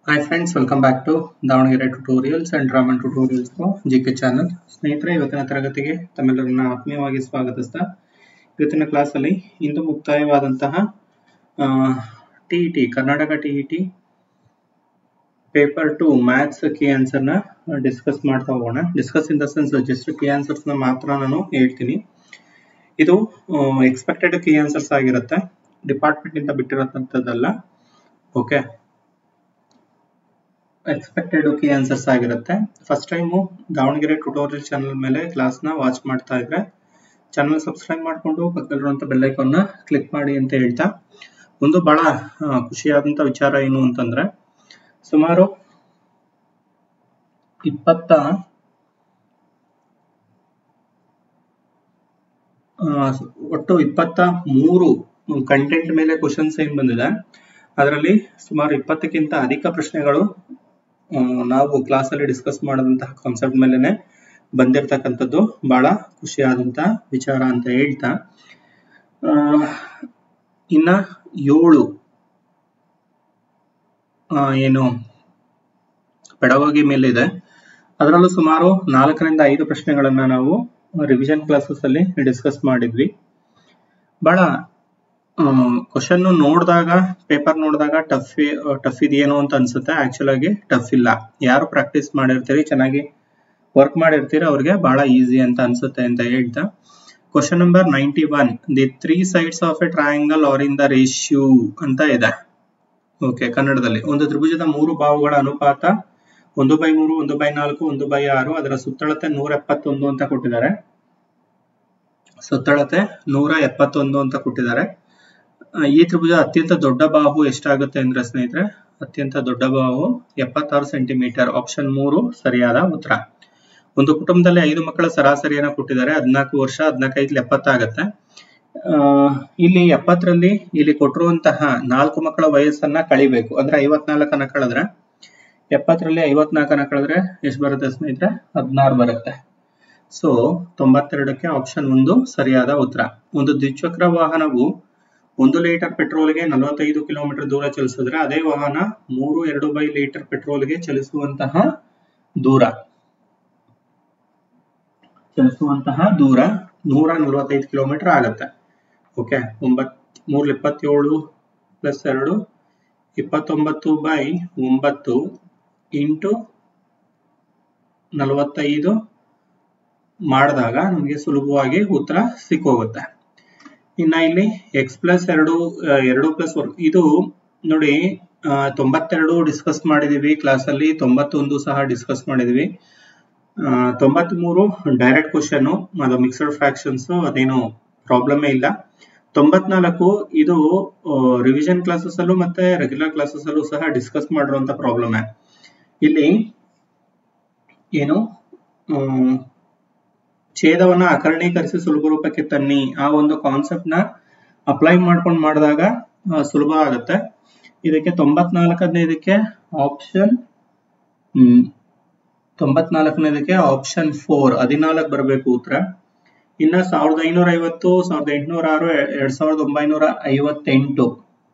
Hi friends, welcome back to Davangere Tutorials and Raman Tutorials for GK channel. ಸ್ನೇಹಿತರೆ, ಇವತ್ತಿನ ತರಗತಿಗೆ ತಮ್ಮೆಲ್ಲರನ್ನ ಆತ್ಮೀಯವಾಗಿ ಸ್ವಾಗತಿಸ್ತಾ ಇವತ್ತಿನ ಕ್ಲಾಸ್ ಅಲ್ಲಿ ಇಂದು ಮುಕ್ತಾಯವಾದಂತಹ TET Karnataka TET paper 2 maths key answer ನ ಡಿಸ್ಕಸ್ ಮಾಡ್ತಾ ಹೋಗೋಣ. Discuss in the sense just key answers ನ ಮಾತ್ರ ನಾನು ಹೇಳ್ತೀನಿ. ಇದು ಎಕ್ಸ್ಪೆಕ್ಟೆಡ್ ಕೀ ಆನ್ಸರ್ಸ್ ಆಗಿರುತ್ತೆ, ಡಿಪಾರ್ಟ್ಮೆಂಟ್ ಇಂದ ಬಿಟ್ಟಿರೋಂಥದ್ದಲ್ಲ. ಓಕೆ, ಎಕ್ಸ್ಪೆಕ್ಟೆಡ್ ಕೀ ಆನ್ಸರ್ಸ್ ಆಗಿರುತ್ತೆ. First time Davanagere tutorial channel ಮೇಲೆ ಕ್ಲಾಸ್ ನ ವಾಚ್ ಮಾಡ್ತಾ ಇದ್ರೆ ಚಾನಲ್ ಸಬ್ಸ್ಕ್ರೈಬ್ ಮಾಡಿಕೊಂಡು ಪಕ್ಕದಲ್ಲಿರುವಂತ ಬೆಲ್ ಐಕಾನ್ ನ ಕ್ಲಿಕ್ ಮಾಡಿ ಅಂತ ಹೇಳ್ತಾ, ಒಂದು ಬಹಳ ಖುಷಿಯಾದಂತ ವಿಚಾರ ಏನು ಅಂತಂದ್ರೆ, ಸುಮಾರು 23 ಕಂಟೆಂಟ್ ಮೇಲೆ ಕ್ವಶನ್ಸ್ ಏನ್ ಬಂದಿದೆ, ಅದರಲ್ಲಿ ಸುಮಾರು 20ಕ್ಕಿಂತ ಅಧಿಕ ಪ್ರಶ್ನೆಗಳು ನಾವು ಕ್ಲಾಸ್ ಅಲ್ಲಿ ಡಿಸ್ಕಸ್ ಮಾಡಿದಂತಹ ಕಾನ್ಸೆಪ್ಟ್ ಮೇಲೆನೆ ಬಂದಿರತಕ್ಕಂಥದ್ದು ಬಹಳ ಖುಷಿಯಾದಂತಹ ವಿಚಾರ ಅಂತ ಹೇಳ್ತಾ, ಇನ್ನ 7 ಏನು ಪೆಡಗೋಗಿ ಮೇಲೆ ಇದೆ, ಅದರಲ್ಲೂ ಸುಮಾರು 4 ರಿಂದ 5 ಪ್ರಶ್ನೆಗಳನ್ನ ನಾವು ರಿವಿಷನ್ ಕ್ಲಾಸಸ್ ಅಲ್ಲಿ ಡಿಸ್ಕಸ್ ಮಾಡಿದ್ವಿ. ಬಹಳ ಕ್ವಶನ್ ನೋಡಿದಾಗ, ಪೇಪರ್ ನೋಡಿದಾಗ ಟಫ್ ಇದೆಯೇನೋ ಅಂತ ಅನ್ಸುತ್ತೆ. ಆಕ್ಚುಲ್ ಆಗಿ ಟಫ್ ಇಲ್ಲ. ಯಾರು ಪ್ರಾಕ್ಟೀಸ್ ಮಾಡಿರ್ತೀರಿ, ಚೆನ್ನಾಗಿ ವರ್ಕ್ ಮಾಡಿರ್ತೀರಿ, ಅವ್ರಿಗೆ ಬಹಳ ಈಸಿ ಅಂತ ಅನ್ಸುತ್ತೆ ಅಂತ ಹೇಳ್ತಾ, question number 91, the 3 sides of a triangle are in the ratio ಅಂತ ಇದೆ. ಓಕೆ, ಕನ್ನಡದಲ್ಲಿ ಒಂದು ತ್ರಿಭುಜದ 3 ಬಾಹುಗಳ ಅನುಪಾತ 1/3, 1/4, 1/6, ಅದರ ಸುತ್ತಳತೆ 171 ಅಂತ ಕೊಟ್ಟಿದ್ದಾರೆ. ಸುತ್ತಳತೆ 171 ಅಂತ ಕೊಟ್ಟಿದ್ದಾರೆ. ಈ ತ್ರಿಭುಜ ಅತ್ಯಂತ ದೊಡ್ಡ ಬಾಹು ಎಷ್ಟಾಗುತ್ತೆ ಅಂದ್ರೆ ಸ್ನೇಹಿತರೆ, ಅತ್ಯಂತ ದೊಡ್ಡ ಬಾಹು 76 ಸೆಂಟಿಮೀಟರ್. ಆಪ್ಷನ್ 3 ಸರಿಯಾದ ಉತ್ತರ. ಒಂದು ಕುಟುಂಬದಲ್ಲಿ 5 ಮಕ್ಕಳ ಸರಾಸರಿಯನ್ನು ಕೊಟ್ಟಿದ್ದಾರೆ. 14 ವರ್ಷ, 14 70 ಆಗುತ್ತೆ. ಇಲ್ಲಿ 70ರಲ್ಲಿ ಇಲ್ಲಿ ಕೊಟ್ಟಿರುವಂತಹ 4 ಮಕ್ಕಳ ವಯಸ್ಸನ್ನ ಕಳಿಬೇಕು. ಅಂದ್ರೆ 54 ಕಳೆದ್ರೆ, 70ರಲ್ಲಿ 54 ಕಳೆದ್ರೆ ಎಷ್ಟು ಬರುತ್ತೆ ಸ್ನೇಹಿತರೆ? 16 ಬರುತ್ತೆ. ಸೊ 92ಕ್ಕೆ ಆಪ್ಷನ್ 1 ಸರಿಯಾದ ಉತ್ತರ. ಒಂದು ದ್ವಿಚಕ್ರ ವಾಹನವು 1 ಲೀಟರ್ ಪೆಟ್ರೋಲ್ಗೆ 45 ಕಿಲೋಮೀಟರ್ ದೂರ ಚಲಿಸಿದ್ರೆ, ಅದೇ ವಾಹನ 3.2 ಲೀಟರ್ ಪೆಟ್ರೋಲ್ಗೆ ಚಲಿಸುವಂತಹ ದೂರ 145 ಕಿಲೋಮೀಟರ್ ಆಗುತ್ತೆ. ಓಕೆ, 327 ಪ್ಲಸ್ 2 29/9 ಇಂಟು 45 ಮಾಡಿದಾಗ ನಮಗೆ ಸುಲಭವಾಗಿ ಉತ್ತರ ಸಿಕ್ಕೋಗುತ್ತೆ. ಇನ್ನ ಇಲ್ಲಿ x ಪ್ಲಸ್ 2 ಪ್ಲಸ್ ಇದು ನೋಡಿ, 92 ಡಿಸ್ಕಸ್ ಮಾಡಿದೀವಿ ಕ್ಲಾಸ್ ಅಲ್ಲಿ, 91 ಸಹ ಡಿಸ್ಕಸ್ ಮಾಡಿದೀವಿ. 93 ಡೈರೆಕ್ಟ್ ಕ್ವಶನ್, ಅದು ಮಿಕ್ಸ್ಡ್ ಫ್ರಾಕ್ಷನ್ಸ್, ಅದೇನು ಪ್ರಾಬ್ಲಮೇ ಇಲ್ಲ. 94 ಇದು ರಿವಿಷನ್ ಕ್ಲಾಸಸ್ ಅಲ್ಲೂ ಮತ್ತೆ ರೆಗ್ಯುಲರ್ ಕ್ಲಾಸಸ್ ಅಲ್ಲೂ ಸಹ ಡಿಸ್ಕಸ್ ಮಾಡಿರುವಂತ ಪ್ರಾಬ್ಲಮ್. ಇಲ್ಲಿ ಏನು ಛೇದವನ್ನ ಅಕರ್ಣೀಕರಿಸಿ ಸುಲಭ ರೂಪಕ್ಕೆ ತನ್ನಿ, ಆ ಒಂದು ಕಾನ್ಸೆಪ್ಟ್ ನ ಅಪ್ಲೈ ಮಾಡ್ಕೊಂಡು ಮಾಡಿದಾಗ ಸುಲಭ ಆಗುತ್ತೆ. ಇದಕ್ಕೆ 94ನೇದಕ್ಕೆ ಆಪ್ಷನ್ 4 14 ಬರಬೇಕು ಉತ್ತರ. ಇನ್ನ 1550, 1806, 2958.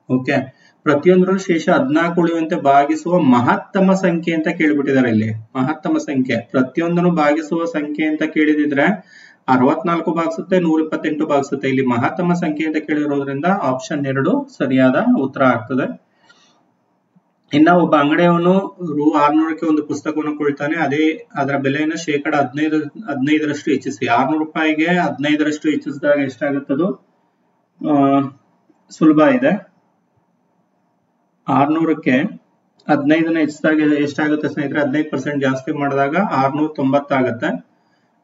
ಓಕೆ, ಪ್ರತಿಯೊಂದರಲ್ಲೂ ಶೇಷ 14 ಉಳಿಯುವಂತೆ ಭಾಗಿಸುವ ಮಹತ್ತಮ ಸಂಖ್ಯೆ ಅಂತ ಕೇಳಿಬಿಟ್ಟಿದ್ದಾರೆ. ಇಲ್ಲಿ ಮಹತ್ತಮ ಸಂಖ್ಯೆ, ಪ್ರತಿಯೊಂದನ್ನು ಭಾಗಿಸುವ ಸಂಖ್ಯೆ ಅಂತ ಕೇಳಿದಿದ್ರೆ 64 ಭಾಗಿಸುತ್ತೆ, 128 ಭಾಗಿಸುತ್ತೆ. ಇಲ್ಲಿ ಮಹತ್ತಮ ಸಂಖ್ಯೆ ಅಂತ ಕೇಳಿರೋದ್ರಿಂದ ಆಪ್ಷನ್ 2 ಸರಿಯಾದ ಉತ್ತರ ಆಗ್ತದೆ. ಇನ್ನ ಒಬ್ಬ ಅಂಗಡಿಯವನು ರೂ 600ಕ್ಕೆ ಒಂದು ಪುಸ್ತಕವನ್ನು ಕೊಳ್ತಾನೆ. ಅದರ ಬೆಲೆಯನ್ನು 15% ಹೆಚ್ಚಿಸಿ. 600 ರೂಪಾಯಿಗೆ 15% ಹೆಚ್ಚಿಸಿದಾಗ ಎಷ್ಟಾಗುತ್ತದು? ಸುಲಭ ಇದೆ. 600ಕ್ಕೆ 15ನ ಹೆಚ್ಚಿಸಿದಾಗ ಎಷ್ಟಾಗುತ್ತೆ ಸ್ನೇಹಿತರೆ? 15% ಜಾಸ್ತಿ ಮಾಡಿದಾಗ 690 ಆಗುತ್ತೆ.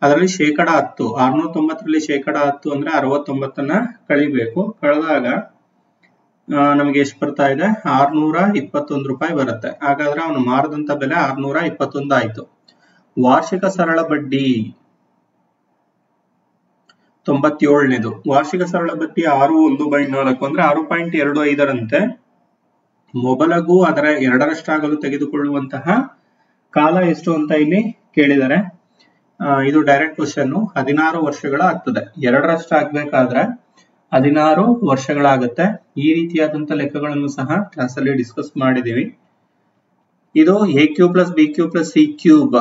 ಅದರಲ್ಲಿ 10%, 690ರಲ್ಲಿ 10% ಅಂದ್ರೆ 69ನ್ನ ಕಳಿಬೇಕು. ಕಳೆದಾಗ ನಮಗೆ ಎಷ್ಟು ಬರ್ತಾ ಇದೆ? 621 ರೂಪಾಯಿ ಬರುತ್ತೆ. ಹಾಗಾದ್ರೆ ಅವನು ಮಾರದಂತ ಬೆಲೆ 621 ಆಯ್ತು. ವಾರ್ಷಿಕ ಸರಳ ಬಡ್ಡಿ 97ನೇದು. ವಾರ್ಷಿಕ ಸರಳ ಬಡ್ಡಿ 6/1/4 ಅಂದ್ರೆ 6.25ರಂತೆ. ಮೊಬಲಗು ಅದರ 2ರಷ್ಟಾಗಲು ತೆಗೆದುಕೊಳ್ಳುವಂತಹ ಕಾಲ ಎಷ್ಟು ಅಂತ ಇಲ್ಲಿ ಕೇಳಿದ್ದಾರೆ. ಇದು ಡೈರೆಕ್ಟ್ ಕ್ವಶನ್. 16 ವರ್ಷಗಳ ಆಗ್ತದೆ. 2ರಷ್ಟು ಆಗ್ಬೇಕಾದ್ರೆ 16 ವರ್ಷಗಳಾಗುತ್ತೆ. ಈ ರೀತಿಯಾದಂತ ಲೆಕ್ಕಗಳನ್ನು ಸಹ ಕ್ಲಾಸ್ ಅಲ್ಲಿ ಡಿಸ್ಕಸ್ ಮಾಡಿದೀವಿ. ಇದು A cube plus B cube plus C cube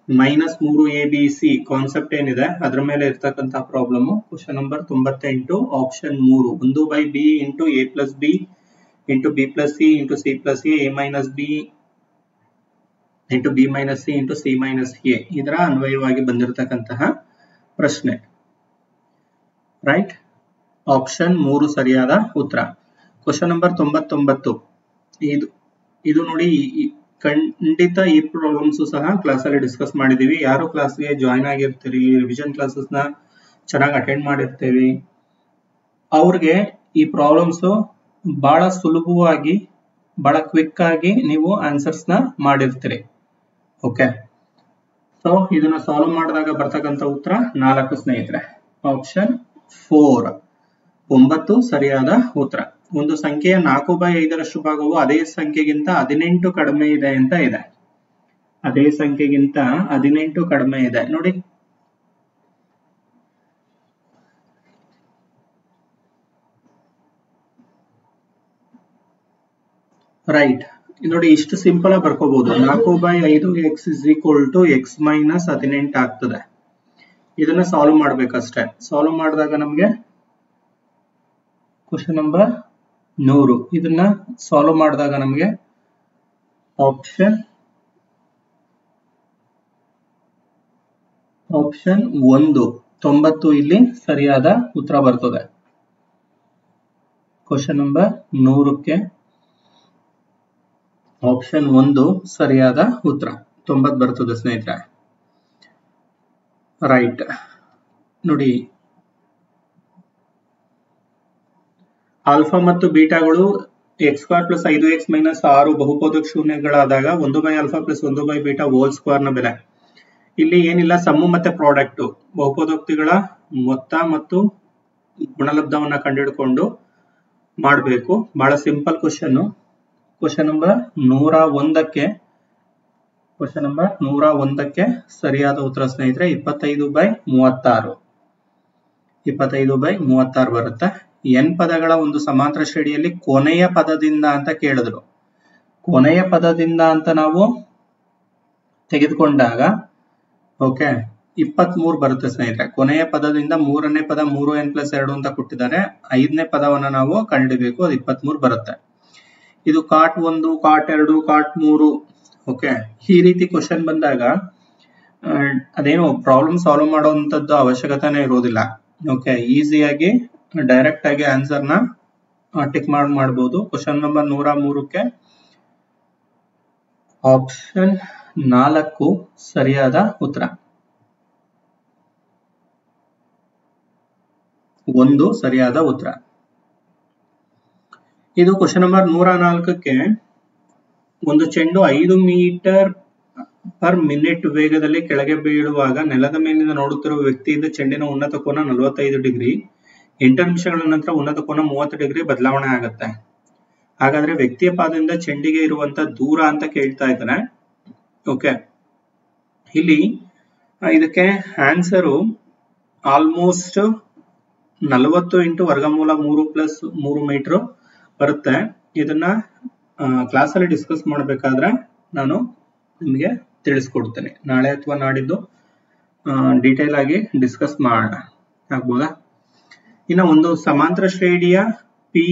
minus 3abc concept ಏನಿದೆ ಅದ್ರ ಮೇಲೆ ಇರ್ತಕ್ಕಂಥ problem. Question number 98 option 3 1/b into a plus B into B plus C into C plus A minus B into B minus C into C minus A ಇದರ ಅನ್ವಯವಾಗಿ ಬಂದಿರತಕ್ಕಂತಹ ಪ್ರಶ್ನೆ. Right, option 3 ಸರಿಯಾದ ಉತ್ತರ. Question number 99 ಇದು ನೋಡಿ, ಖಂಡಿತ ಈ problems ಸಹ class ಅಲ್ಲಿ ಡಿಸ್ಕಸ್ ಮಾಡಿದೀವಿ. ಯಾರು ಕ್ಲಾಸ್ಗೆ ಜಾಯ್ನ್ ಆಗಿರ್ತೀರಿ, ರಿವಿಷನ್ ಕ್ಲಾಸಸ್ ನ ಚೆನ್ನಾಗಿ ಅಟೆಂಡ್ ಮಾಡಿರ್ತೀವಿ, ಅವ್ರಿಗೆ ಈ ಪ್ರಾಬ್ಲಮ್ಸ್ ಬಹಳ ಸುಲಭವಾಗಿ ಬಹಳ ಕ್ವಿಕ್ ಆಗಿ ನೀವು ಆನ್ಸರ್ಸ್ ನ ಮಾಡಿರ್ತೀರಿ. ಓಕೆ, ಸೊ ಇದನ್ನ ಸಾಲ್ವ್ ಮಾಡಿದಾಗ ಬರ್ತಕ್ಕಂಥ ಉತ್ತರ 4 ಸ್ನೇಹಿತರೆ. ಆಪ್ಷನ್ 4 9 ಸರಿಯಾದ ಉತ್ತರ. ಒಂದು ಸಂಖ್ಯೆಯ 4/5 ಭಾಗವು ಅದೇ ಸಂಖ್ಯೆಗಿಂತ 18 ಕಡಿಮೆ ಇದೆ ಅಂತ ಇದೆ. ಅದೇ ಸಂಖ್ಯೆಗಿಂತ 18 ಕಡಿಮೆ ಇದೆ ನೋಡಿ. ರೈಟ್, ನೋಡಿ ಇಷ್ಟು ಸಿಂಪಲ್ ಆಗಿ ಬರ್ಕೋಬಹುದು. 4/5 x ಮೈನಸ್ 18 ಆಗ್ತದೆ. ಇದನ್ನ ಸಾಲ್ವ್ ಮಾಡ್ಬೇಕಷ್ಟೇ. ಸಾಲ್ವ್ ಮಾಡಿದಾಗ ನಮ್ಗೆ ಕ್ವಶನ್ ನಂಬರ್ 100 ಇದನ್ನ ಸಾಲ್ವ್ ಮಾಡಿದಾಗ ನಮಗೆ ಆಪ್ಷನ್ 1 90 ಇಲ್ಲಿ ಸರಿಯಾದ ಉತ್ತರ ಬರ್ತದೆ. ಕ್ವಶನ್ ನಂಬರ್ 100ಕ್ಕೆ ಆಪ್ಷನ್ 1 ಸರಿಯಾದ ಉತ್ತರ 90 ಬರ್ತದೆ ಸ್ನೇಹಿತರೆ. ರೈಟ್, ನೋಡಿ ಆಲ್ಫಾ ಮತ್ತು ಬೀಟಾಗಳು x² ಪ್ಲಸ್ 5x ಮೈನಸ್ 6 ಬಹುಪದೋಕ್ತ ಶೂನ್ಯಗಳಾದಾಗ 1/α ಪ್ಲಸ್ 1/β ಹೋಲ್ ಸ್ಕ್ವೇರ್ ನ ಬೆಲೆ. ಇಲ್ಲಿ ಏನಿಲ್ಲ, ಸಮ್ಮು ಮತ್ತೆ ಪ್ರಾಡಕ್ಟ್ ಬಹುಪದೋಕ್ತಿಗಳ ಮೊತ್ತ ಮತ್ತು ಗುಣಲಬ್ಧವನ್ನ ಕಂಡುಹಿಡ್ಕೊಂಡು ಮಾಡಬೇಕು. ಬಹಳ ಸಿಂಪಲ್ ಕ್ವಶನ್. ಕ್ವಶನ್ ನಂಬರ್ 101ಕ್ಕೆ ಸರಿಯಾದ ಉತ್ತರ ಸ್ನೇಹಿತರೆ 25/36. 25/36 ಬರುತ್ತೆ. n ಪದಗಳ ಒಂದು ಸಮಾಂತರ ಶ್ರೇಣಿಯಲ್ಲಿ ಕೊನೆಯ ಪದದಿಂದ ಅಂತ ಕೇಳಿದ್ರು. ಕೊನೆಯ ಪದದಿಂದ ಅಂತ ನಾವು ತೆಗೆದುಕೊಂಡಾಗ ಓಕೆ 23 ಬರುತ್ತೆ ಸ್ನೇಹಿತರೆ. ಕೊನೆಯ ಪದದಿಂದ 3ನೇ ಪದ 3n+2 ಅಂತ ಕೊಟ್ಟಿದ್ದಾರೆ. 5ನೇ ಪದವನ್ನ ನಾವು ಕಂಡುಹಿಡಿಯಬೇಕು, ಅದು 23 ಬರುತ್ತೆ. ಇದು ಕಾಟ್ 1, ಕಾಟ್ 2, ಕಾಟ್ 3. ಓಕೆ, ಈ ರೀತಿ ಕ್ವಶನ್ ಬಂದಾಗ ಅದೇನು ಪ್ರಾಬ್ಲಮ್ ಸಾಲ್ವ್ ಮಾಡುವಂತದ್ದು ಅವಶ್ಯಕತೆನೇ ಇರೋದಿಲ್ಲ. ಓಕೆ, ಈಸಿಯಾಗಿ ಡೈರೆಕ್ಟ್ ಆಗಿ ಆನ್ಸರ್ ನ ಟಿಕ್ ಮಾಡಬಹುದು. ಕ್ವಶನ್ ನಂಬರ್ 103ಕ್ಕೆ ಆಪ್ಷನ್ 4 ಸರಿಯಾದ ಉತ್ತರ. 1 ಸರಿಯಾದ ಉತ್ತರ. ಇದು ಕ್ವಶನ್ ನಂಬರ್ 104ಕ್ಕೆ ಒಂದು ಚೆಂಡು 5 ಮೀಟರ್/ಮಿನಿಟ್ ವೇಗದಲ್ಲಿ ಕೆಳಗೆ ಬೀಳುವಾಗ ನೆಲದ ಮೇಲಿಂದ ನೋಡುತ್ತಿರುವ ವ್ಯಕ್ತಿಯಿಂದ ಚೆಂಡಿನ ಉನ್ನತ ಕೋನ 45 ಡಿಗ್ರಿ, 8 ನಿಮಿಷಗಳ ನಂತರ ಉನ್ನತ ಕೋನ 30 ಡಿಗ್ರಿ ಬದಲಾವಣೆ ಆಗುತ್ತೆ. ಹಾಗಾದ್ರೆ ವ್ಯಕ್ತಿಯ ಪಾದದಿಂದ ಚೆಂಡಿಗೆ ಇರುವಂತ ದೂರ ಅಂತ ಕೇಳ್ತಾ ಇದ್ದಾನೆ. ಓಕೆ, ಇಲ್ಲಿ ಇದಕ್ಕೆ ಆನ್ಸರು ಆಲ್ಮೋಸ್ಟ್ 40 × ವರ್ಗಮೂಲ 3 ಮೀಟರ್ ಬರುತ್ತೆ. ಇದನ್ನ ಕ್ಲಾಸ್ ಅಲ್ಲಿ ಡಿಸ್ಕಸ್ ಮಾಡಬೇಕಾದ್ರೆ ನಾನು ನಿಮಗೆ ತಿಳಿಸ್ಕೊಡ್ತೇನೆ. ನಾಳೆ ಅಥವಾ ನಾಡಿದ್ದು ಡೀಟೇಲ್ ಆಗಿ ಡಿಸ್ಕಸ್ ಮಾಡೋಣ, ಆಗ್ಬೋದಾ? ಇನ್ನು ಒಂದು ಸಮಾಂತರ ಶ್ರೇಣಿಯ ಪಿ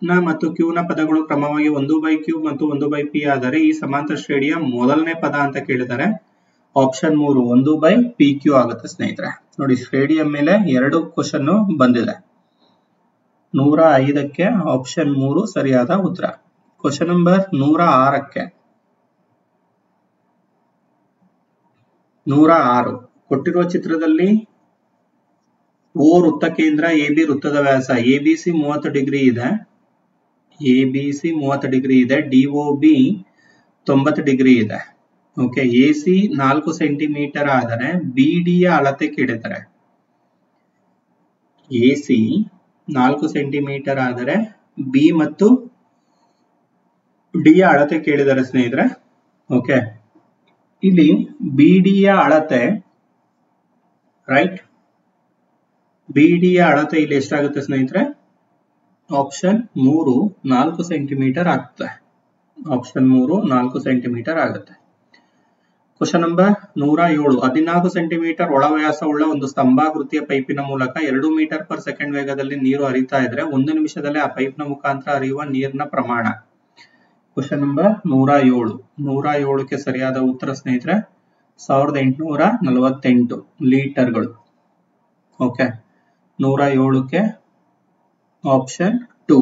ನ ಮತ್ತು ಕ್ಯೂ ನ ಪದಗಳು ಕ್ರಮವಾಗಿ 1/q ಮತ್ತು 1/p ಆದರೆ ಈ ಸಮಾಂತರ ಶ್ರೇಣಿಯ ಮೊದಲನೇ ಪದ ಅಂತ ಕೇಳಿದ್ದಾರೆ. ಆಪ್ಷನ್ 3 1/pq ಆಗುತ್ತೆ ಸ್ನೇಹಿತರೆ. ನೋಡಿ, ಶ್ರೇಣಿಯ ಮೇಲೆ 2 ಕ್ವಶನ್ ಬಂದಿದೆ. 105ಕ್ಕೆ ಆಪ್ಷನ್ 3 ಸರಿಯಾದ ಉತ್ತರ. ಕ್ವಶನ್ ನಂಬರ್ 106ಕ್ಕೆ 106 ಕೊಟ್ಟಿರುವ ಚಿತ್ರದಲ್ಲಿ O ವೃತ್ತ ಕೇಂದ್ರ AB ವೃತ್ತದ ವ್ಯಾಸ ABC 30 ಡಿಗ್ರಿ ಇದೆ. ABC 30 ಡಿಗ್ರಿ ಇದೆ. DOB 90 ಡಿಗ್ರಿ ಇದೆ. ಓಕೆ, AC 4 ಸೆಂಟಿಮೀಟರ್ ಆದರೆ BD ಯ ಅಳತೆ ಕೇಳಿದ್ದಾರೆ. AC 4 ಸೆಂಟಿಮೀಟರ್ ಆದರೆ B ಮತ್ತು D ಯ ಅಳತೆ ಕೇಳಿದ್ದಾರೆ ಸ್ನೇಹಿತರೆ. ಓಕೆ, ಇಲ್ಲಿ BD ಯ ಅಳತೆ ರೈಟ್, BD ಯ ಅಳತೆ ಇಲ್ಲಿ ಎಷ್ಟಾಗುತ್ತೆ ಸ್ನೇಹಿತರೆ? ಆಪ್ಷನ್ 3 4 ಸೆಂಟಿಮೀಟರ್ ಆಗ್ತದೆ. ಆಪ್ಷನ್ 3 4 ಸೆಂಟಿಮೀಟರ್ ಆಗುತ್ತೆ. Question number 107. 14 ಸೆಂಟಿಮೀಟರ್ ಒಳವ್ಯಾಸವುಳ್ಳ ಒಂದು ಸ್ತಂಭಾಕೃತಿಯ ಪೈಪಿನ ಮೂಲಕ 2 ಮೀಟರ್ ಪರ್ ಸೆಕೆಂಡ್ ವೇಗದಲ್ಲಿ ನೀರು ಹರಿತಾ ಇದ್ರೆ 1 ನಿಮಿಷದಲ್ಲಿ ಆ ಪೈಪ್ನ ಮುಖಾಂತರ ಹರಿಯುವ ನೀರಿನ ಪ್ರಮಾಣ. Question number 107. 107ಕ್ಕೆ ಸರಿಯಾದ ಉತ್ತರ ಸ್ನೇಹಿತರೆ 1848 ಲೀಟರ್ಗಳು. Okay, 107ಕ್ಕೆ option 2.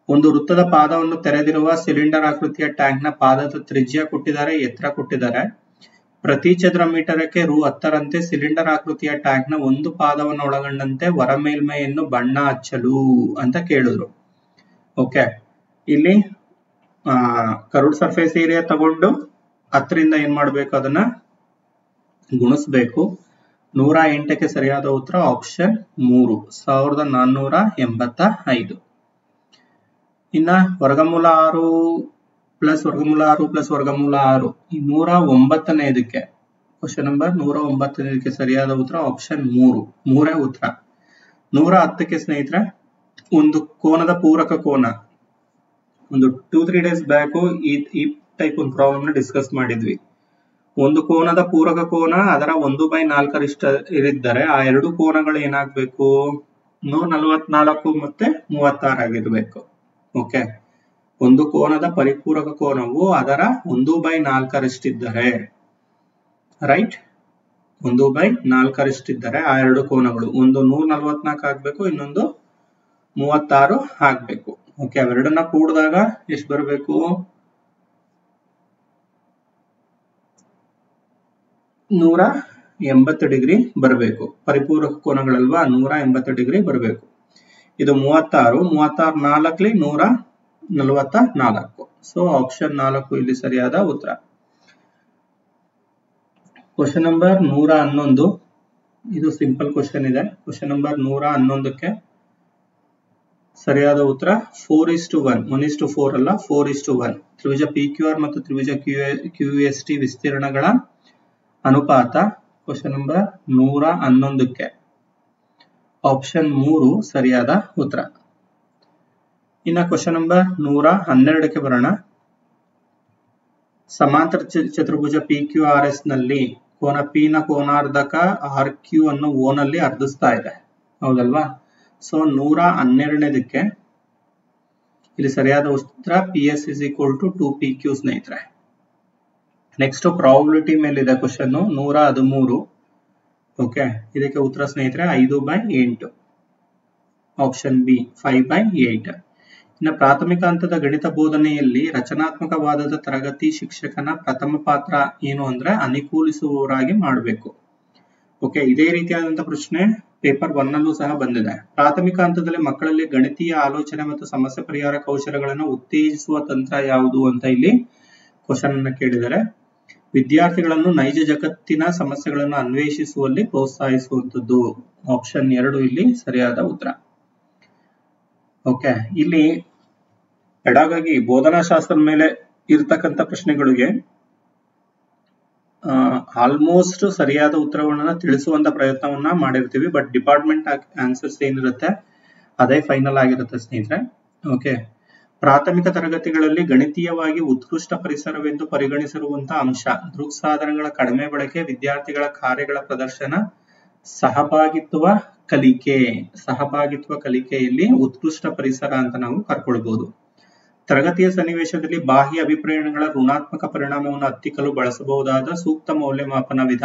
ಒಂದು ವೃತ್ತದ ಪಾದವನ್ನು ತೆರೆದಿರುವ ಸಿಲಿಂಡರ್ ಆಕೃತಿಯ ಟ್ಯಾಂಕ್ ನ ಪಾದದ ತ್ರಿಜ್ಯ ಕೊಟ್ಟಿದ್ದಾರೆ, ಎತ್ತರ ಕೊಟ್ಟಿದ್ದಾರೆ. ಪ್ರತಿ ಚದರ ಮೀಟರಕ್ಕೆ ರೂ10ರಂತೆ ಸಿಲಿಂಡರ್ ಆಕೃತಿಯ ಟ್ಯಾಂಕ್ ನ ಒಂದು ಪಾದವನ್ನು ಒಳಗೊಂಡಂತೆ ಹೊರ ಮೇಲ್ಮೈಯನ್ನು ಬಣ್ಣ ಹಚ್ಚಲು ಅಂತ ಕೇಳಿದ್ರು. ಓಕೆ, ಇಲ್ಲಿ ಕರ್ವ್ಡ್ ಸರ್ಫೇಸ್ ಏರಿಯಾ ತಗೊಂಡು 10ರಿಂದ ಏನ್ ಮಾಡ್ಬೇಕು, ಅದನ್ನ ಗುಣಿಸ್ಬೇಕು. 108ಕ್ಕೆ ಸರಿಯಾದ ಉತ್ತರ ಆಪ್ಷನ್ 3 1485. ಇನ್ನ ವರ್ಗಮೂಲ 6 ಪ್ಲಸ್ ವರ್ಗಮೂಲ 6 ಪ್ಲಸ್ ವರ್ಗಮೂಲ 6 109ನೇದಕ್ಕೆ ಕ್ವಶನ್ ನಂಬರ್ 109ನೇದಕ್ಕೆ ಸರಿಯಾದ ಉತ್ತರ ಆಪ್ಷನ್ 3 ಉತ್ತರ. 110ಕ್ಕೆ ಸ್ನೇಹಿತರೆ ಒಂದು ಕೋನದ ಪೂರಕ ಕೋನ, ಒಂದು 2-3 ಡೇಸ್ ಬ್ಯಾಕ್ ಈ ಟೈಪ್ ಒಂದು ಪ್ರಾಬ್ಲಮ್ ನ ಡಿಸ್ಕಸ್ ಮಾಡಿದ್ವಿ. ಒಂದು ಕೋನದ ಪೂರಕ ಕೋನ ಅದರ 1/4 ಇರಿದ್ದಾರೆ. ಆ ಎರಡು ಕೋನಗಳು ಏನಾಗಬೇಕು, 144 ಮತ್ತೆ 36 ಆಗಿರ್ಬೇಕು. ಓಕೆ, ಒಂದು ಕೋನದ ಪರಿಪೂರಕ ಕೋನವು ಅದರ 1/4 ಇದ್ದರೆ, ರೈಟ್, 1/4 ಇದ್ದರೆ ಆ ಎರಡು ಕೋನಗಳು ಒಂದು 144 ಆಗ್ಬೇಕು, ಇನ್ನೊಂದು 36 ಆಗ್ಬೇಕು. ಓಕೆ, ಅವೆರಡನ್ನ ಕೂಡಿದಾಗ ಎಷ್ಟು ಬರಬೇಕು, 180 ಡಿಗ್ರಿ ಬರಬೇಕು. ಪರಿಪೂರಕ ಕೋನಗಳಲ್ವಾ, 180 ಡಿಗ್ರಿ ಬರಬೇಕು. ಇದು 36, 4 144. ಸೊ ಆಪ್ಷನ್ 4 ಇಲ್ಲಿ ಸರಿಯಾದ ಉತ್ತರ. Question number 111. ಇದು ಸಿಂಪಲ್ ಕ್ವಶನ್ ಇದೆ. ಕ್ವಶನ್ ನಂಬರ್ 111ಕ್ಕೆ ಸರಿಯಾದ ಉತ್ತರ 4:1. 1:4 ಅಲ್ಲ, 4:1. ತ್ರಿಭುಜ PQR ಮತ್ತು ತ್ರಿಭುಜ QST ವಿಸ್ತೀರ್ಣಗಳ ಅನುಪಾತ. ಕ್ವಶನ್ ನಂಬರ್ 111ಕ್ಕೆ ಆಪ್ಷನ್ 3 ಸರಿಯಾದ ಉತ್ತರ. ಇನ್ನ ಕ್ವಶನ್ ನಂಬರ್ 112ಕ್ಕೆ ಬರೋಣ. ಸಮಾಂತರ ಚತುರ್ಭುಜ PQRS ನಲ್ಲಿ ಕೋನ P ನ ಕೋನಾರ್ಧಕ RQ ಅನ್ನು O ನಲ್ಲಿ ಅರ್ಧಿಸ್ತಾ ಇದೆ, ಹೌದಲ್ವಾ? ಸೊ 112ನೇದಕ್ಕೆ ಇಲ್ಲಿ ಸರಿಯಾದ ಉತ್ತರ PS is equal to 2PQ ಸ್ನೇಹಿತರೆ. ನೆಕ್ಸ್ಟ್ ಪ್ರಾಬಬಿಲಿಟಿ ಮೇಲಿದೆ ಕ್ವಶನ್ 113. ಓಕೆ, ಇದಕ್ಕೆ ಉತ್ತರ ಸ್ನೇಹಿತರೆ 5/8. Option B 5/8. ಇನ್ನು ಪ್ರಾಥಮಿಕ ಹಂತದ ಗಣಿತ ಬೋಧನೆಯಲ್ಲಿ ರಚನಾತ್ಮಕವಾದದ ತರಗತಿ ಶಿಕ್ಷಕನ ಪ್ರಥಮ ಪಾತ್ರ ಏನು ಅಂದ್ರೆ ಅನುಕೂಲಿಸುವವರಾಗಿ ಮಾಡಬೇಕು. ಓಕೆ, ಇದೇ ರೀತಿಯಾದಂತಹ ಪ್ರಶ್ನೆ ಪೇಪರ್ 1 ನಲ್ಲೂ ಸಹ ಬಂದಿದೆ. ಪ್ರಾಥಮಿಕ ಹಂತದಲ್ಲಿ ಮಕ್ಕಳಲ್ಲಿ ಗಣಿತೀಯ ಆಲೋಚನೆ ಮತ್ತು ಸಮಸ್ಯೆ ಪರಿಹಾರ ಕೌಶಲ್ಯಗಳನ್ನು ಉತ್ತೇಜಿಸುವ ತಂತ್ರ ಯಾವುದು ಅಂತ ಇಲ್ಲಿ ಕ್ವಶನ್ ಅನ್ನು ಕೇಳಿದರೆ, ವಿದ್ಯಾರ್ಥಿಗಳನ್ನು ನೈಜ ಜಗತ್ತಿನ ಸಮಸ್ಯೆಗಳನ್ನು ಅನ್ವೇಷಿಸುವಲ್ಲಿ ಪ್ರೋತ್ಸಾಹಿಸುವಂತದ್ದು. ಆಪ್ಷನ್ 2 ಇಲ್ಲಿ ಸರಿಯಾದ ಉತ್ತರ. ಓಕೆ, ಇಲ್ಲಿ ಪೆಡಾಗಗಿ ಬೋಧನಾಶಾಸ್ತ್ರದ ಮೇಲೆ ಇರತಕ್ಕಂತ ಪ್ರಶ್ನೆಗಳಿಗೆ ಆಲ್ಮೋಸ್ಟ್ ಸರಿಯಾದ ಉತ್ತರಗಳನ್ನ ತಿಳಿಸುವಂತ ಪ್ರಯತ್ನವನ್ನ ಮಾಡಿರ್ತೀವಿ. ಬಟ್ ಡಿಪಾರ್ಟ್ಮೆಂಟ್ ಆನ್ಸರ್ಸ್ ಏನಿರುತ್ತೆ ಅದೇ ಫೈನಲ್ ಆಗಿರುತ್ತೆ ಸ್ನೇಹಿತರೆ. ಓಕೆ, ಪ್ರಾಥಮಿಕ ತರಗತಿಗಳಲ್ಲಿ ಗಣಿತೀಯವಾಗಿ ಉತ್ಕೃಷ್ಟ ಪರಿಸರವೆಂದು ಪರಿಗಣಿಸಿರುವಂತಹ ಅಂಶ ದೃಕ್ ಸಾಧನಗಳ ಕಡಿಮೆ ಬಳಕೆ, ವಿದ್ಯಾರ್ಥಿಗಳ ಕಾರ್ಯಗಳ ಪ್ರದರ್ಶನ, ಸಹಭಾಗಿತ್ವ ಕಲಿಕೆಯಲ್ಲಿ ಉತ್ಕೃಷ್ಟ ಪರಿಸರ ಅಂತ ನಾವು ಕರ್ಕೊಳ್ಬಹುದು. ತರಗತಿಯ ಸನ್ನಿವೇಶದಲ್ಲಿ ಬಾಹ್ಯ ಅಭಿಪ್ರಾಯಗಳ ಋಣಾತ್ಮಕ ಪರಿಣಾಮವನ್ನು ಹತ್ತಿಕ್ಕಲು ಬಳಸಬಹುದಾದ ಸೂಕ್ತ ಮೌಲ್ಯಮಾಪನ ವಿಧ.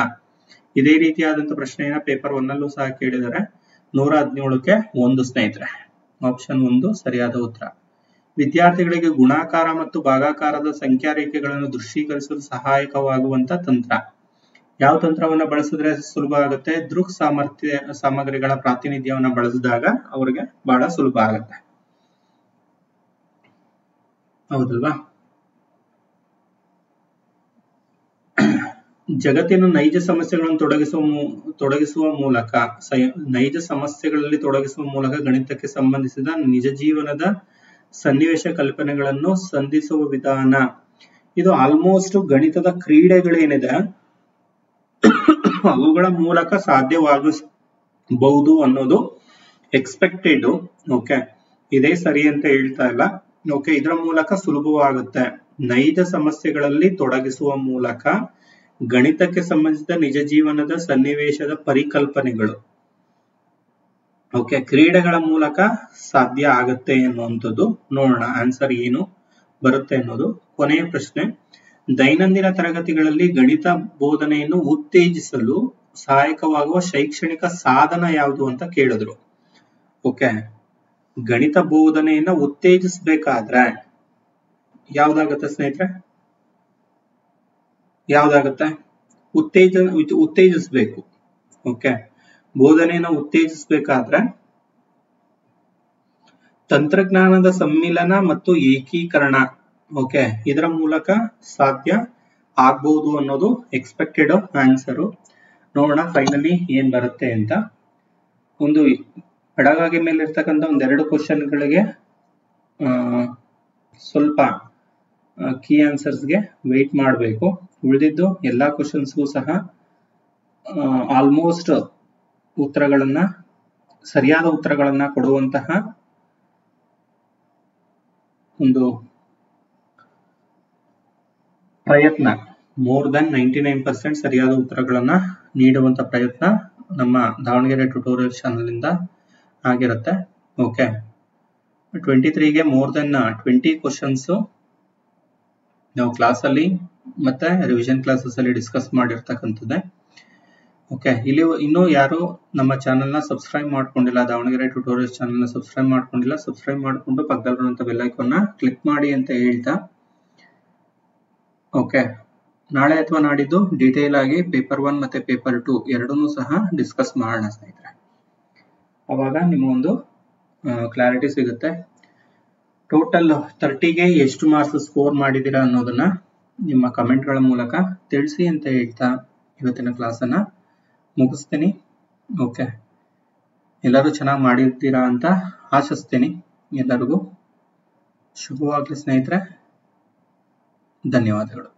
ಇದೇ ರೀತಿಯಾದಂತಹ ಪ್ರಶ್ನೆಯನ್ನ ಪೇಪರ್ 1 ನಲ್ಲೂ ಸಹ ಕೇಳಿದರೆ 117ಕ್ಕೆ 1 ಸ್ನೇಹಿತರೆ. ಆಪ್ಷನ್ 1 ಸರಿಯಾದ ಉತ್ತರ. ವಿದ್ಯಾರ್ಥಿಗಳಿಗೆ ಗುಣಾಕಾರ ಮತ್ತು ಭಾಗಾಕಾರದ ಸಂಖ್ಯಾ ರೇಖೆಗಳನ್ನು ದೃಶ್ಯೀಕರಿಸಲು ಸಹಾಯಕವಾಗುವಂತ ತಂತ್ರ. ಯಾವ ತಂತ್ರವನ್ನ ಬಳಸಿದ್ರೆ ಸುಲಭ ಆಗುತ್ತೆ? ದೃಕ್ ಸಾಮಗ್ರಿಗಳ ಪ್ರಾತಿನಿಧ್ಯವನ್ನ ಬಳಸಿದಾಗ ಅವ್ರಿಗೆ ಬಹಳ ಸುಲಭ ಆಗುತ್ತೆ, ಹೌದಲ್ವಾ? ಜಗತ್ತಿನ ನೈಜ ಸಮಸ್ಯೆಗಳನ್ನು ತೊಡಗಿಸುವ ಮೂಲಕ ನೈಜ ಸಮಸ್ಯೆಗಳಲ್ಲಿ ತೊಡಗಿಸುವ ಮೂಲಕ ಗಣಿತಕ್ಕೆ ಸಂಬಂಧಿಸಿದ ನಿಜ ಜೀವನದ ಸನ್ನಿವೇಶ ಕಲ್ಪನೆಗಳನ್ನು ಸಂಧಿಸುವ ವಿಧಾನ. ಇದು ಆಲ್ಮೋಸ್ಟ್ ಗಣಿತದ ಕ್ರೀಡೆಗಳೇನಿದೆ ಅವುಗಳ ಮೂಲಕ ಸಾಧ್ಯವಾಗಬಹುದು ಅನ್ನೋದು ಎಕ್ಸ್ಪೆಕ್ಟೆಡ್. ಓಕೆ, ಇದೇ ಸರಿ ಅಂತ ಹೇಳ್ತಾ ಇಲ್ಲ. ಓಕೆ, ಇದರ ಮೂಲಕ ಸುಲಭವಾಗುತ್ತೆ. ನೈಜ ಸಮಸ್ಯೆಗಳಲ್ಲಿ ತೊಡಗಿಸುವ ಮೂಲಕ ಗಣಿತಕ್ಕೆ ಸಂಬಂಧಿಸಿದ ನಿಜ ಜೀವನದ ಸನ್ನಿವೇಶದ ಪರಿಕಲ್ಪನೆಗಳು. ಓಕೆ, ಕ್ರೀಡೆಗಳ ಮೂಲಕ ಸಾಧ್ಯ ಆಗುತ್ತೆ ಎನ್ನುವಂಥದ್ದು. ನೋಡೋಣ ಆನ್ಸರ್ ಏನು ಬರುತ್ತೆ ಅನ್ನೋದು. ಕೊನೆಯ ಪ್ರಶ್ನೆ, ದೈನಂದಿನ ತರಗತಿಗಳಲ್ಲಿ ಗಣಿತ ಬೋಧನೆಯನ್ನು ಉತ್ತೇಜಿಸಲು ಸಹಾಯಕವಾಗುವ ಶೈಕ್ಷಣಿಕ ಸಾಧನ ಯಾವುದು ಅಂತ ಕೇಳಿದ್ರು. ಓಕೆ, ಗಣಿತ ಬೋಧನೆಯನ್ನ ಉತ್ತೇಜಿಸಬೇಕಾದ್ರೆ ಯಾವ್ದಾಗತ್ತೆ ಸ್ನೇಹಿತರೆ? ಯಾವ್ದಾಗತ್ತೆ? ಉತ್ತೇಜಿಸಬೇಕು. ಓಕೆ, ಬೋಧನೆಯನ್ನ ಉತ್ತೇಜಿಸಬೇಕಾದ್ರೆ ತಂತ್ರಜ್ಞಾನದ ಸಮ್ಮಿಲನ ಮತ್ತು ಏಕೀಕರಣ, ಓಕೆ, ಇದರ ಮೂಲಕ ಸಾಧ್ಯ ಆಗ್ಬಹುದು ಅನ್ನೋದು ಎಕ್ಸ್ಪೆಕ್ಟೆಡ್ ಆನ್ಸರು. ನೋಡೋಣ ಫೈನಲಿ ಏನ್ ಬರುತ್ತೆ ಅಂತ. ಒಂದು ಪೆಡಗಾಗಿ ಮೇಲೆ ಇರ್ತಕ್ಕಂಥ ಒಂದೆರಡು ಕ್ವಶನ್ಗಳಿಗೆ ಸ್ವಲ್ಪ ಕೀ ಆನ್ಸರ್ಸ್ಗೆ ವೆಯ್ಟ್ ಮಾಡಬೇಕು. ಉಳಿದಿದ್ದು ಎಲ್ಲಾ ಕ್ವಶನ್ಸ್ಗೂ ಸಹ ಆಲ್ಮೋಸ್ಟ್ ಸರಿಯಾದ ಉತ್ತರಗಳನ್ನ ಕೊಡುವಂತಹ ಒಂದು ಪ್ರಯತ್ನ, ಮೋರ್ ದನ್ 99% ಸರಿಯಾದ ಉತ್ತರಗಳನ್ನ ನೀಡುವಂತ ಪ್ರಯತ್ನ ನಮ್ಮ ದಾವಣಗೆರೆ ಟ್ಯುಟೋರಿಯಲ್ ಚಾನಲ್ ಇಂದ ಆಗಿರುತ್ತೆ. ಓಕೆ, 23ಗೆ ಮೋರ್ ದನ್ 20 ಕ್ವಶನ್ಸ್ ನಾವು ಕ್ಲಾಸ್ ಅಲ್ಲಿ ಮತ್ತೆ ರಿವಿಷನ್ ಕ್ಲಾಸಸ್ ಅಲ್ಲಿ ಡಿಸ್ಕಸ್ ಮಾಡಿರ್ತಕ್ಕಂಥದ್ದೇ. ಓಕೆ, ಇಲ್ಲಿ ಇನ್ನೂ ಯಾರು ನಮ್ಮ ಚಾನಲ್ ನ ಸಬ್ಸ್ಕ್ರೈಬ್ ಮಾಡ್ಕೊಂಡಿಲ್ಲ, ದಾವಣಗೆರೆ ಟ್ಯುಟೋರಿಯಲ್ ಚಾನಲ್ ನ ಸಬ್ಸ್ಕ್ರೈಬ್ ಮಾಡ್ಕೊಂಡಿಲ್ಲ, ಸಬ್ಸ್ಕ್ರೈಬ್ ಮಾಡ್ಕೊಂಡು ಪಕ್ಕದಲ್ಲಿರುವಂತ ಬೆಲ್ ಐಕಾನ್ ನ ಕ್ಲಿಕ್ ಮಾಡಿ ಅಂತ ಹೇಳ್ತಾ, ಓಕೆ, ನಾಳೆ ಅಥವಾ ನಾಡಿದ್ದು ಡೀಟೇಲ್ ಆಗಿ ಪೇಪರ್ 1 ಮತ್ತೆ ಪೇಪರ್ 2 ಎರಡನ್ನೂ ಸಹ ಡಿಸ್ಕಸ್ ಮಾಡೋಣ ಸ್ನೇಹಿತರೆ. ಅವಾಗ ನಿಮ್ಮ ಒಂದು ಕ್ಲಾರಿಟಿ ಸಿಗುತ್ತೆ. ಟೋಟಲ್ 30ಗೆ ಎಷ್ಟು ಮಾರ್ಕ್ಸ್ ಸ್ಕೋರ್ ಮಾಡಿದ್ದೀರಾ ಅನ್ನೋದನ್ನ ನಿಮ್ಮ ಕಮೆಂಟ್ಗಳ ಮೂಲಕ ತಿಳಿಸಿ ಅಂತ ಹೇಳ್ತಾ ಇವತ್ತಿನ ಕ್ಲಾಸನ್ನ ಮುಗಿಸ್ತೀನಿ. ಓಕೆ, ಎಲ್ಲರೂ ಚೆನ್ನಾಗಿ ಮಾಡಿರ್ತೀರಾ ಅಂತ ಆಶಿಸ್ತೀನಿ. ಎಲ್ಲರಿಗೂ ಶುಭವಾಗಲಿ ಸ್ನೇಹಿತರೆ. ಧನ್ಯವಾದಗಳು.